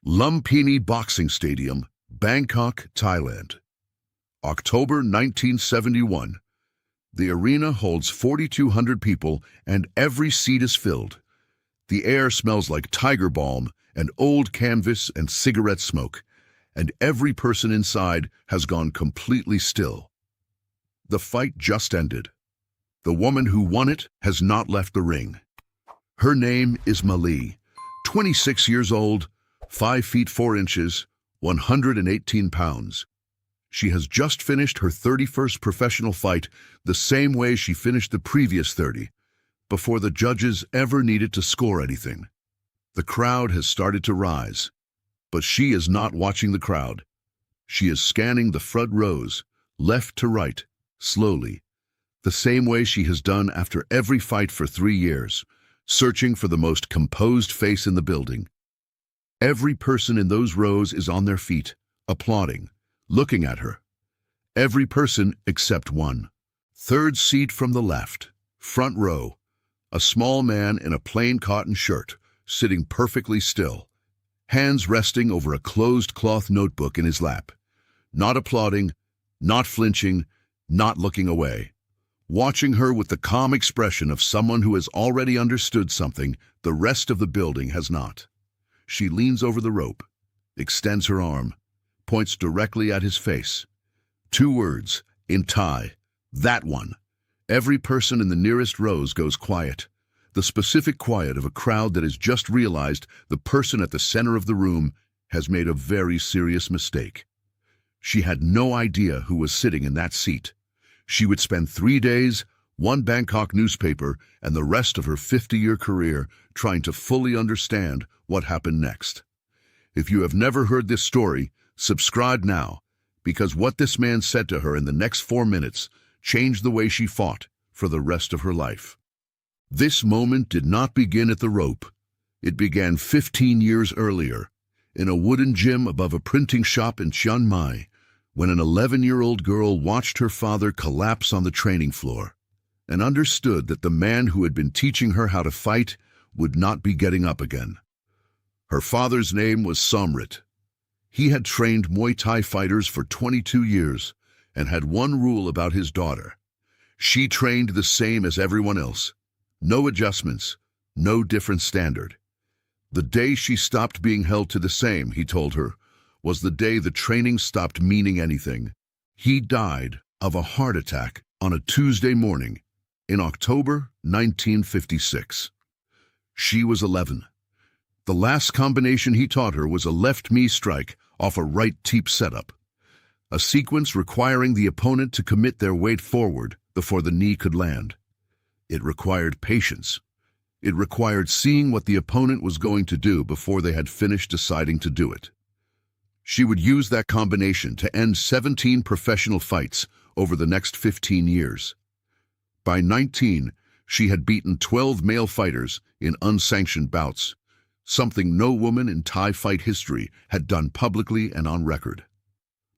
Lumpini Boxing Stadium, Bangkok, Thailand. October 1971. The arena holds 4,200 people and every seat is filled. The air smells like tiger balm and old canvas and cigarette smoke, and every person inside has gone completely still. The fight just ended. The woman who won it has not left the ring. Her name is Mali, 26 years old, 5 feet 4 inches, 118 pounds. She has just finished her 31st professional fight the same way she finished the previous 30, before the judges ever needed to score anything. The crowd has started to rise, but she is not watching the crowd. She is scanning the front rows, left to right, slowly, the same way she has done after every fight for 3 years, searching for the most composed face in the building. Every person in those rows is on their feet, applauding, looking at her. Every person except one. Third seat from the left, front row, a small man in a plain cotton shirt, sitting perfectly still, hands resting over a closed cloth notebook in his lap, not applauding, not flinching, not looking away. Watching her with the calm expression of someone who has already understood something the rest of the building has not. She leans over the rope, extends her arm, points directly at his face. 2 words, in Thai, that one. Every person in the nearest rows goes quiet, the specific quiet of a crowd that has just realized the person at the center of the room has made a very serious mistake. She had no idea who was sitting in that seat. She would spend 3 days, 1 Bangkok newspaper, and the rest of her 50-year career trying to fully understand what happened next. If you have never heard this story, subscribe now, because what this man said to her in the next 4 minutes changed the way she fought for the rest of her life. This moment did not begin at the rope. It began 15 years earlier, in a wooden gym above a printing shop in Chiang Mai, when an 11-year-old girl watched her father collapse on the training floor and understood that the man who had been teaching her how to fight would not be getting up again. Her father's name was Somrit. He had trained Muay Thai fighters for 22 years and had one rule about his daughter. She trained the same as everyone else. No adjustments, no different standard. The day she stopped being held to the same, he told her, was the day the training stopped meaning anything. He died of a heart attack on a Tuesday morning in October 1956. She was 11. The last combination he taught her was a left knee strike off a right teep setup, a sequence requiring the opponent to commit their weight forward before the knee could land. It required patience. It required seeing what the opponent was going to do before they had finished deciding to do it. She would use that combination to end 17 professional fights over the next 15 years. By 19, she had beaten 12 male fighters in unsanctioned bouts, something no woman in Thai fight history had done publicly and on record.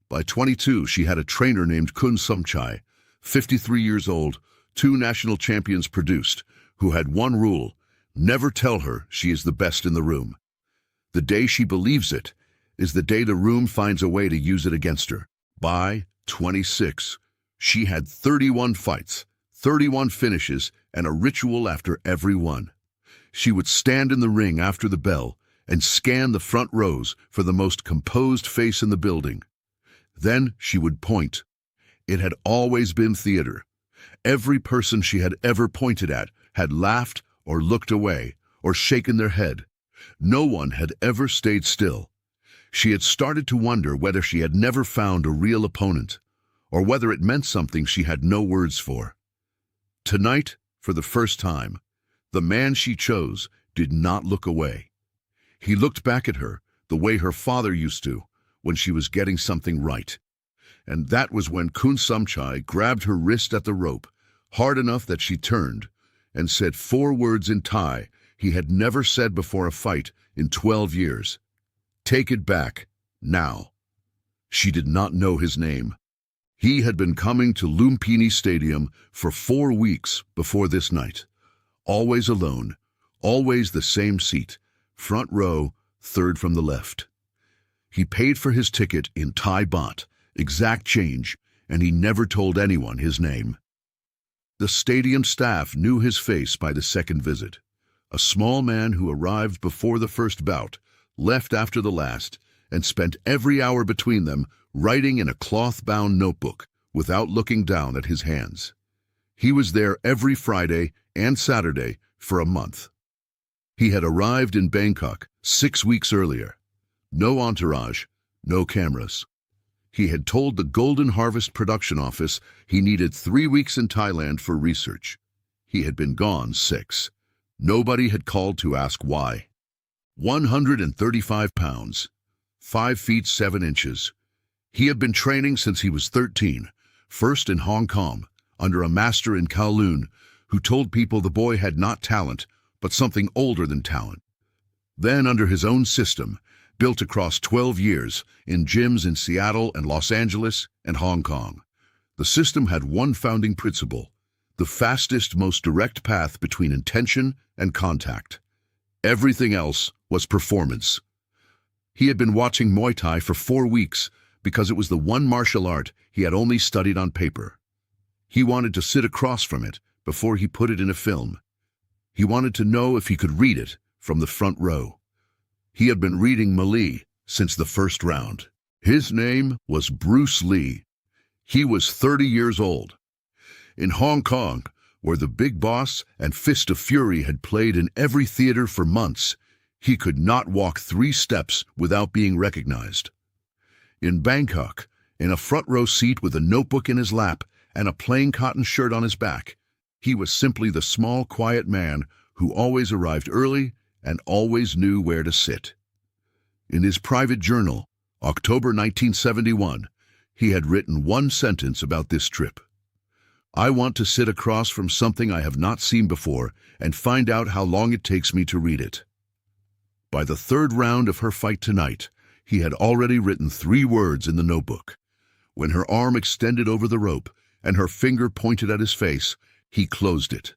By 22, she had a trainer named Kun Somchai, 53 years old, 2 national champions produced, who had one rule: never tell her she is the best in the room. The day she believes it is the day the room finds a way to use it against her. By 26, she had 31 fights, 31 finishes, and a ritual after every one. She would stand in the ring after the bell and scan the front rows for the most composed face in the building. Then she would point. It had always been theater. Every person she had ever pointed at had laughed or looked away or shaken their head. No one had ever stayed still. She had started to wonder whether she had never found a real opponent, or whether it meant something she had no words for. Tonight, for the first time, the man she chose did not look away. He looked back at her the way her father used to when she was getting something right. And that was when Kun Somchai grabbed her wrist at the rope, hard enough that she turned, and said 4 words in Thai he had never said before a fight in 12 years. "Take it back, now." She did not know his name. He had been coming to Lumpini Stadium for 4 weeks before this night. Always alone, always the same seat, front row, third from the left. He paid for his ticket in Thai baht, exact change, and he never told anyone his name. The stadium staff knew his face by the second visit. A small man who arrived before the first bout, left after the last, and spent every hour between them writing in a cloth-bound notebook without looking down at his hands. He was there every Friday and Saturday for a month. He had arrived in Bangkok 6 weeks earlier. No entourage, no cameras. He had told the Golden Harvest production office he needed 3 weeks in Thailand for research. He had been gone 6. Nobody had called to ask why. 135 pounds, 5 feet 7 inches. He had been training since he was 13, first in Hong Kong, under a master in Kowloon, who told people the boy had not talent, but something older than talent. Then under his own system, built across 12 years in gyms in Seattle and Los Angeles and Hong Kong. The system had one founding principle: the fastest, most direct path between intention and contact. Everything else was performance. He had been watching Muay Thai for 4 weeks because it was the one martial art he had only studied on paper. He wanted to sit across from it before he put it in a film. He wanted to know if he could read it from the front row. He had been reading Muay since the first round. His name was Bruce Lee. He was 30 years old. In Hong Kong, where the Big Boss and Fist of Fury had played in every theater for months, he could not walk 3 steps without being recognized. In Bangkok, in a front row seat with a notebook in his lap and a plain cotton shirt on his back, he was simply the small, quiet man who always arrived early and always knew where to sit. In his private journal, October 1971, he had written one sentence about this trip. "I want to sit across from something I have not seen before and find out how long it takes me to read it." By the 3rd round of her fight tonight, he had already written 3 words in the notebook. When her arm extended over the rope and her finger pointed at his face, he closed it.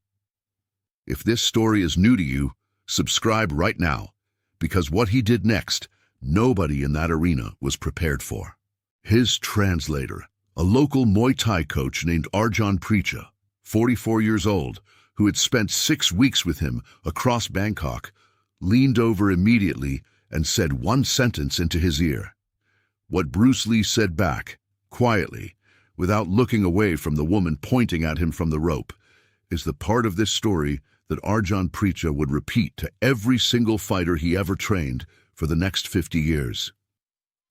If this story is new to you, subscribe right now, because what he did next, nobody in that arena was prepared for. His translator, a local Muay Thai coach named Arjan Precha, 44 years old, who had spent 6 weeks with him across Bangkok, leaned over immediately and said one sentence into his ear. What Bruce Lee said back, quietly, without looking away from the woman pointing at him from the rope, is the part of this story that Arjan Precha would repeat to every single fighter he ever trained for the next 50 years.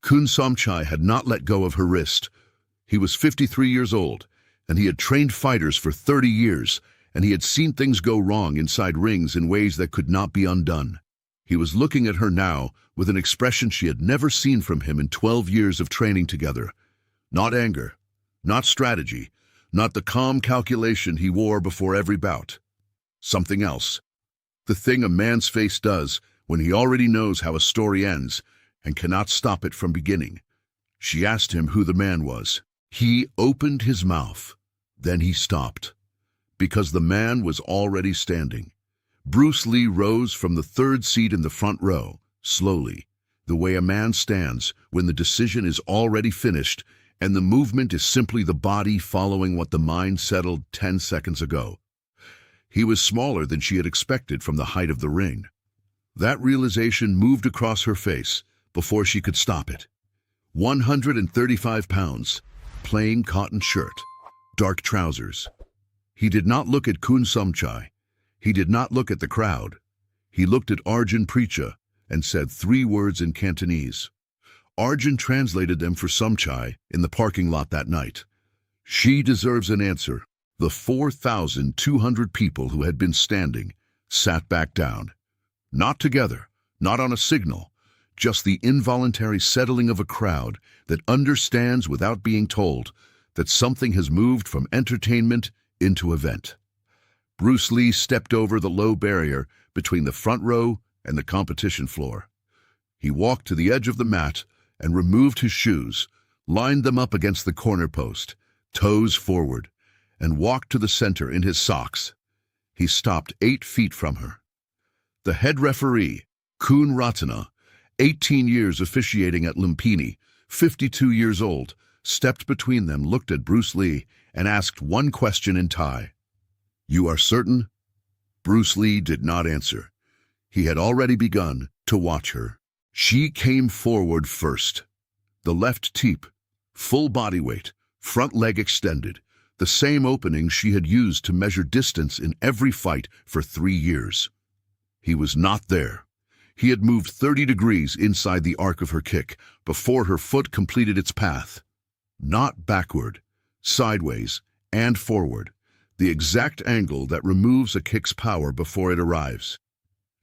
Kun Somchai had not let go of her wrist. He was 53 years old, and he had trained fighters for 30 years, and he had seen things go wrong inside rings in ways that could not be undone. He was looking at her now with an expression she had never seen from him in 12 years of training together. Not anger, not strategy, not the calm calculation he wore before every bout. Something else. The thing a man's face does when he already knows how a story ends and cannot stop it from beginning. She asked him who the man was. He opened his mouth. Then he stopped, because the man was already standing. Bruce Lee rose from the 3rd seat in the front row, slowly, the way a man stands when the decision is already finished and the movement is simply the body following what the mind settled 10 seconds ago. He was smaller than she had expected from the height of the ring. That realization moved across her face before she could stop it. 135 pounds, plain cotton shirt, dark trousers. He did not look at Kun Somchai. He did not look at the crowd. He looked at Arjan Precha and said 3 words in Cantonese. Arjan translated them for Somchai in the parking lot that night. She deserves an answer. The 4,200 people who had been standing sat back down. Not together, not on a signal, just the involuntary settling of a crowd that understands without being told that something has moved from entertainment into event. Bruce Lee stepped over the low barrier between the front row and the competition floor. He walked to the edge of the mat and removed his shoes, lined them up against the corner post, toes forward, and walked to the center in his socks. He stopped 8 feet from her. The head referee, Kun Ratana, 18 years officiating at Lumpini, 52 years old, stepped between them, looked at Bruce Lee, and asked one question in Thai. "You are certain?" Bruce Lee did not answer. He had already begun to watch her. She came forward first. The left teep, full body weight, front leg extended, the same opening she had used to measure distance in every fight for 3 years. He was not there. He had moved 30 degrees inside the arc of her kick before her foot completed its path. Not backward, sideways, and forward, the exact angle that removes a kick's power before it arrives.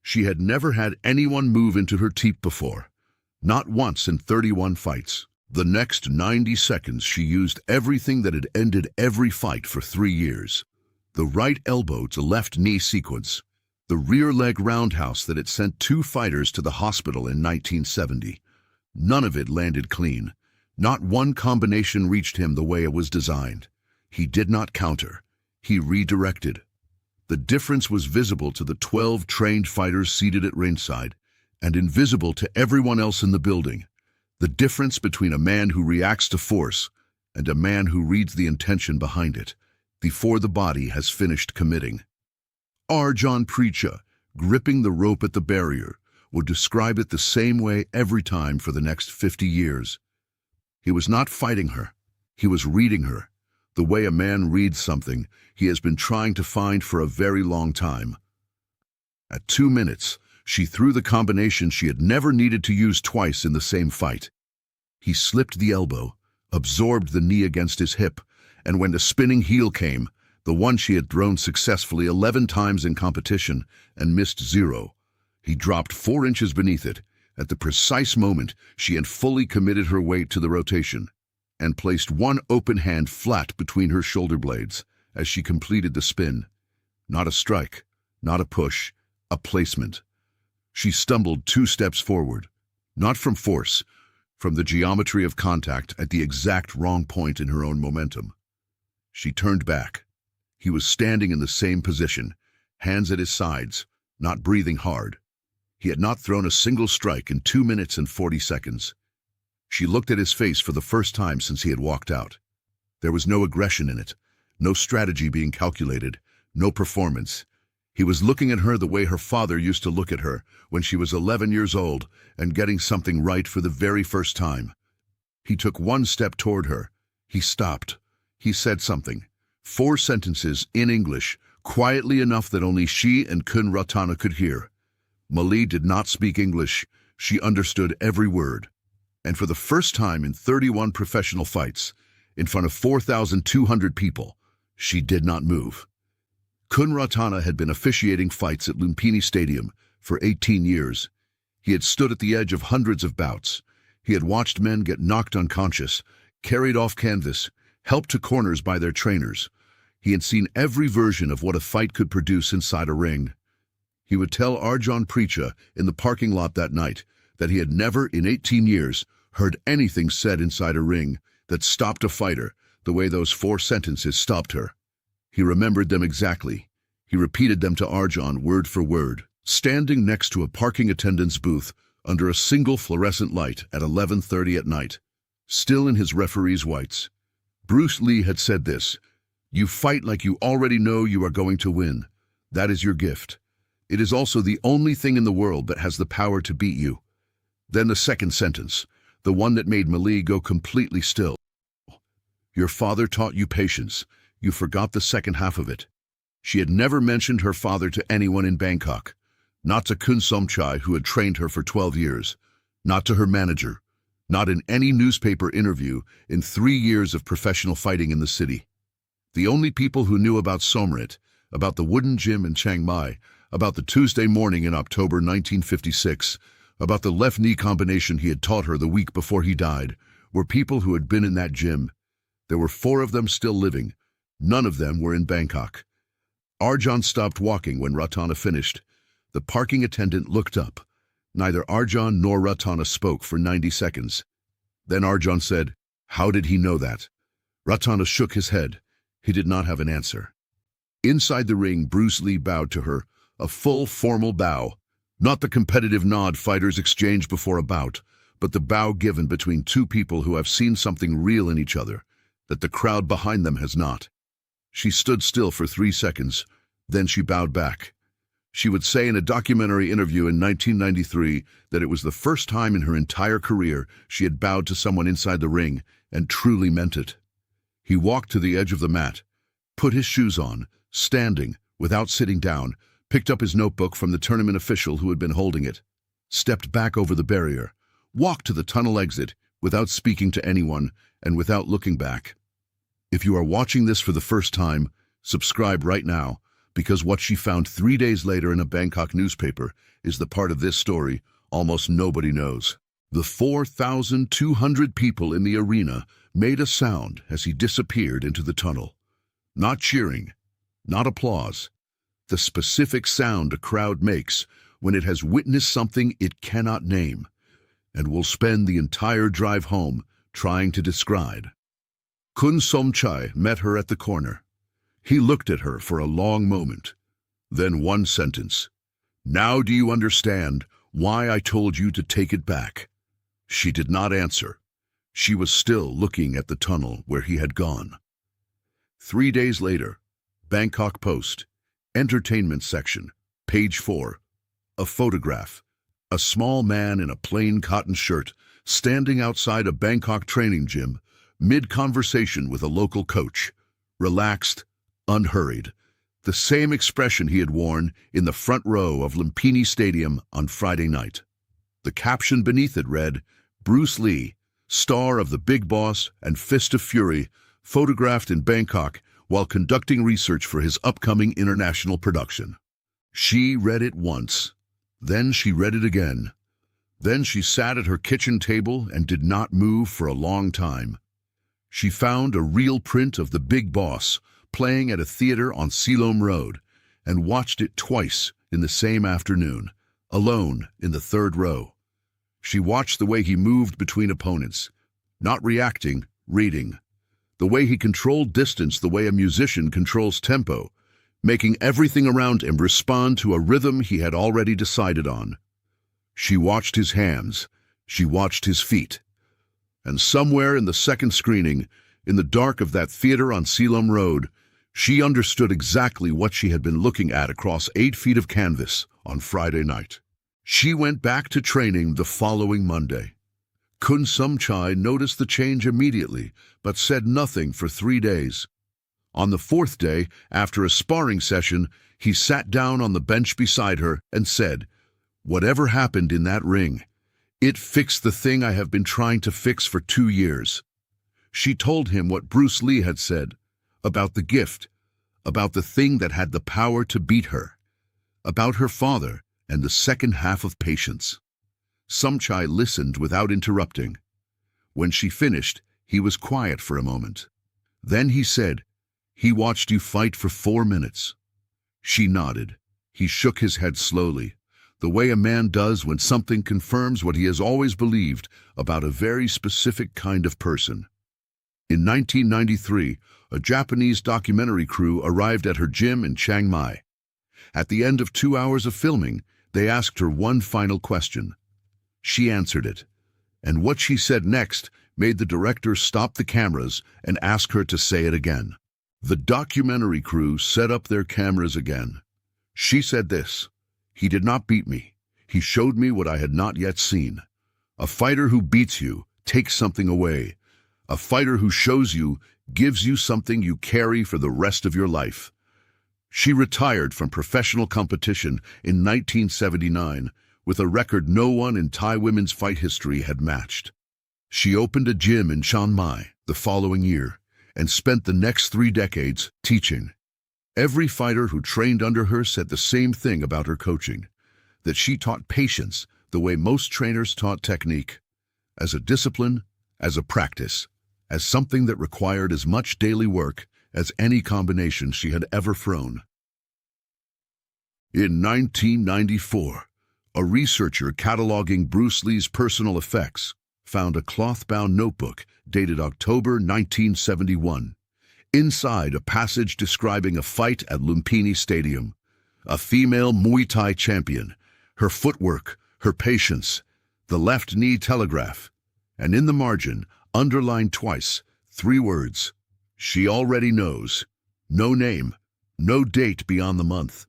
She had never had anyone move into her teep before, not once in 31 fights. The next 90 seconds she used everything that had ended every fight for 3 years. The right elbow to left knee sequence, the rear leg roundhouse that had sent 2 fighters to the hospital in 1970. None of it landed clean. Not one combination reached him the way it was designed. He did not counter. He redirected. The difference was visible to the 12 trained fighters seated at ringside and invisible to everyone else in the building. The difference between a man who reacts to force and a man who reads the intention behind it before the body has finished committing. Arjan Precha, gripping the rope at the barrier, would describe it the same way every time for the next 50 years. He was not fighting her. He was reading her, the way a man reads something he has been trying to find for a very long time. At 2 minutes, she threw the combination she had never needed to use twice in the same fight. He slipped the elbow, absorbed the knee against his hip, and when the spinning heel came, the one she had thrown successfully 11 times in competition and missed 0, he dropped 4 inches beneath it at the precise moment she had fully committed her weight to the rotation and placed one open hand flat between her shoulder blades as she completed the spin. Not a strike, not a push, a placement. She stumbled 2 steps forward, not from force, from the geometry of contact at the exact wrong point in her own momentum. She turned back. He was standing in the same position, hands at his sides, not breathing hard. He had not thrown a single strike in 2 minutes and 40 seconds. She looked at his face for the first time since he had walked out. There was no aggression in it, no strategy being calculated, no performance. He was looking at her the way her father used to look at her when she was 11 years old and getting something right for the very first time. He took 1 step toward her. He stopped. He said something. 4 sentences in English, quietly enough that only she and Kun Ratana could hear. Mali did not speak English. She understood every word. And for the first time in 31 professional fights, in front of 4,200 people, she did not move. Kun Ratana had been officiating fights at Lumpini Stadium for 18 years. He had stood at the edge of hundreds of bouts. He had watched men get knocked unconscious, carried off canvas, helped to corners by their trainers. He had seen every version of what a fight could produce inside a ring. He would tell Arjan Precha in the parking lot that night that he had never in 18 years heard anything said inside a ring that stopped a fighter the way those 4 sentences stopped her. He remembered them exactly. He repeated them to Arjan word for word, standing next to a parking attendant's booth under a single fluorescent light at 11:30 at night, still in his referee's whites. Bruce Lee had said this: "You fight like you already know you are going to win. That is your gift. It is also the only thing in the world that has the power to beat you." Then the second sentence, the one that made Mali go completely still. "Your father taught you patience. You forgot the second half of it." She had never mentioned her father to anyone in Bangkok, not to Kun Somchai, who had trained her for 12 years, not to her manager, not in any newspaper interview in 3 years of professional fighting in the city. The only people who knew about Somrit, about the wooden gym in Chiang Mai, about the Tuesday morning in October 1956, about the left knee combination he had taught her the week before he died, were people who had been in that gym. There were 4 of them still living. None of them were in Bangkok. Arjan stopped walking when Ratana finished. The parking attendant looked up. Neither Arjan nor Ratana spoke for 90 seconds. Then Arjan said, "How did he know that?" Ratana shook his head. He did not have an answer. Inside the ring, Bruce Lee bowed to her, a full formal bow. Not the competitive nod fighters exchange before a bout, but the bow given between two people who have seen something real in each other that the crowd behind them has not. She stood still for 3 seconds, then she bowed back. She would say in a documentary interview in 1993 that it was the first time in her entire career she had bowed to someone inside the ring and truly meant it. He walked to the edge of the mat, put his shoes on, standing, without sitting down, picked up his notebook from the tournament official who had been holding it, stepped back over the barrier, walked to the tunnel exit without speaking to anyone and without looking back. If you are watching this for the first time, subscribe right now, because what she found 3 days later in a Bangkok newspaper is the part of this story almost nobody knows. The 4,200 people in the arena made a sound as he disappeared into the tunnel. Not cheering, not applause. The specific sound a crowd makes when it has witnessed something it cannot name, and will spend the entire drive home trying to describe. Kun Somchai met her at the corner. He looked at her for a long moment. Then one sentence. "Now do you understand why I told you to take it back?" She did not answer. She was still looking at the tunnel where he had gone. 3 days later, Bangkok Post, entertainment section, page 4. A photograph. A small man in a plain cotton shirt, standing outside a Bangkok training gym, mid-conversation with a local coach. Relaxed, unhurried. The same expression he had worn in the front row of Lumpini Stadium on Friday night. The caption beneath it read, "Bruce Lee, star of The Big Boss and Fist of Fury, photographed in Bangkok while conducting research for his upcoming international production." She read it once. Then she read it again. Then she sat at her kitchen table and did not move for a long time. She found a real print of The Big Boss playing at a theater on Silom Road and watched it twice in the same afternoon, alone in the third row. She watched the way he moved between opponents, not reacting, reading. The way he controlled distance, the way a musician controls tempo, making everything around him respond to a rhythm he had already decided on. She watched his hands. She watched his feet. And somewhere in the second screening, in the dark of that theater on Silom Road, she understood exactly what she had been looking at across 8 feet of canvas on Friday night. She went back to training the following Monday. Kun Somchai noticed the change immediately, but said nothing for 3 days. On the 4th day, after a sparring session, he sat down on the bench beside her and said, "Whatever happened in that ring, it fixed the thing I have been trying to fix for 2 years. She told him what Bruce Lee had said, about the gift, about the thing that had the power to beat her, about her father and the second half of patience. Somchai listened without interrupting. When she finished, he was quiet for a moment. Then he said, "He watched you fight for 4 minutes. She nodded. He shook his head slowly, the way a man does when something confirms what he has always believed about a very specific kind of person. In 1993, a Japanese documentary crew arrived at her gym in Chiang Mai. At the end of 2 hours of filming, they asked her one final question. She answered it, and what she said next made the director stop the cameras and ask her to say it again. The documentary crew set up their cameras again. She said this, "He did not beat me. He showed me what I had not yet seen. A fighter who beats you takes something away. A fighter who shows you gives you something you carry for the rest of your life." She retired from professional competition in 1979 with a record no one in Thai women's fight history had matched. She opened a gym in Chiang Mai the following year and spent the next 3 decades teaching. Every fighter who trained under her said the same thing about her coaching, that she taught patience the way most trainers taught technique, as a discipline, as a practice, as something that required as much daily work as any combination she had ever thrown. In 1994, a researcher cataloging Bruce Lee's personal effects found a cloth-bound notebook dated October 1971. Inside, a passage describing a fight at Lumpini Stadium. A female Muay Thai champion, her footwork, her patience, the left knee telegraph, and in the margin, underlined twice, 3 words. She already knows. No name, no date beyond the month.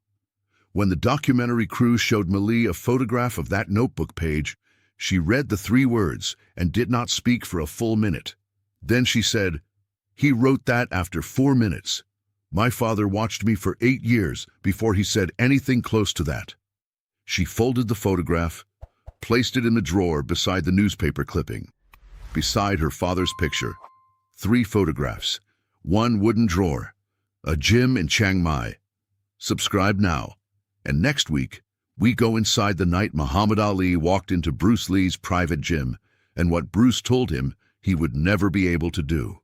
When the documentary crew showed Millie a photograph of that notebook page, she read the 3 words and did not speak for a full minute. Then she said, "He wrote that after 4 minutes. My father watched me for 8 years before he said anything close to that." She folded the photograph, placed it in the drawer beside the newspaper clipping. Beside her father's picture, 3 photographs, 1 wooden drawer, a gym in Chiang Mai. Subscribe now, and next week, we go inside the night Muhammad Ali walked into Bruce Lee's private gym and what Bruce told him he would never be able to do.